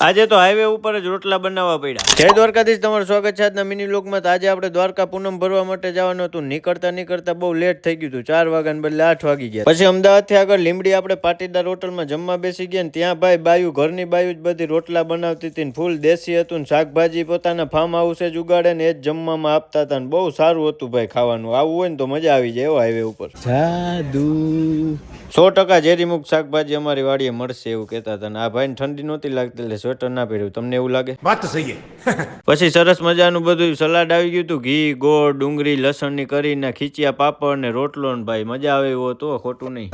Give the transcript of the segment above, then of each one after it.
આજે તો હાઈવે ઉપર જ રોટલા બનાવવા પડ્યા। જય દ્વારકાધીશ, તમારું સ્વાગત છે આજના મિની લોકમાં। આજે આપણે દ્વારકા પૂનમ ભરવા માટે જવાનું હતું। નીકળતા બહુ લેટ થઈ ગયું હતું, 4 વાગ્યાને બદલે 8 વાગી ગયા। પછી અમદાવાદથી આગળ લીંબડી આપણે પાટીદાર હોટલમાં જમવા બેસી ગયા ને ત્યાં ભાઈ બાયું, ઘરની બાયું જ બધી રોટલા બનાવતી હતી ને ફૂલ દેશી હતું ને શાકભાજી પોતાના ફાર્મ હાઉસે જ ઉગાડે ને એ જ જમવામાં આપતા હતા ને બહુ સારું હતું ભાઈ ખાવાનું। આવું હોય ને તો મજા આવી જાય હાઈવે ઉપર। જાદુ 100% ઝેરી મુક્ત શાકભાજી અમારી વાડીએ મળશે એવું કહેતા હતા ને આ ભાઈને ઠંડી નહોતી લાગતી એટલે સ્વેટર ના પહેર્યું। તમને એવું લાગે? વાત તો સહી છે। પછી સરસ મજાનું બધું સલાડ આવી ગયું હતું, ઘી, ગોળ, ડુંગળી, લસણની કરી ને ખીચિયા, પાપડ ને રોટલો ને ભાઈ મજા આવે એવો હતો, ખોટું નહીં।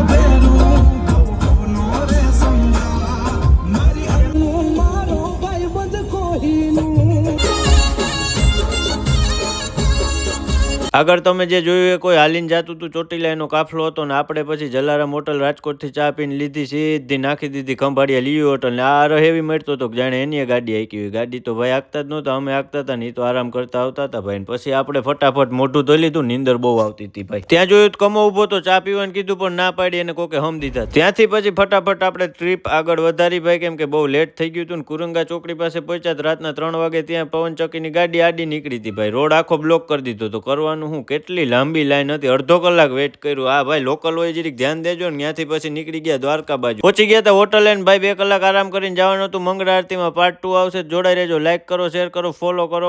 આગળ તમે જે જોયું એ કોઈ હાલીને જતું હતું, ચોટીલા એનો કાફલો હતો ને આપણે પછી જલારામ હોટલ રાજકોટથી ચા પીને લીધી, સીધી નાખી દીધી ખંભાળિયા લીવી હોટલ ને આ રહેવી મળતો હતો જાણે એની ગાડી હાકી હોય। ગાડી તો ભાઈ હાંકતા જ નહોતા, અમે હાંકતા હતા ને એ તો આરામ કરતા આવતા હતા ભાઈ। પછી આપણે ફટાફટ મોઢું ધોઈ લીધું, નીંદર બહુ આવતી હતી ભાઈ। ત્યાં જોયું કમો ઉભો તો ચા પીવાનું કીધું પણ ના પાડી એને કોકે હમ દીધા। ત્યાંથી પછી ફટાફટ આપણે ટ્રીપ આગળ વધારી ભાઈ, કેમ કે બહુ લેટ થઈ ગયું હતું ને કુરંગા ચોકડી પાસે પહોંચ્યા રાતના 3 વાગે। ત્યાં પવનચક્કીની ગાડી આડી નીકળી હતી ભાઈ, રોડ આખો બ્લોક કરી દીધો તો કરવાનું હું, કેટલી લાંબી લાઈન હતી, અડધો કલાક વેટ કર્યું। આ ભાઈ લોકલ હોય જરીક ધ્યાન દેજો ને। ત્યાંથી પછી નીકળી ગયા દ્વારકા બાજુ, પહોંચી ગયા હતા હોટલ લઈને ભાઈ। 2 કલાક આરામ કરીને જવાનું હતું। મંગળા આરતીમાં પાર્ટ 2 આવશે, જોડાઈ રહેજો, લાઈક કરો, શેર કરો, ફોલો કરો।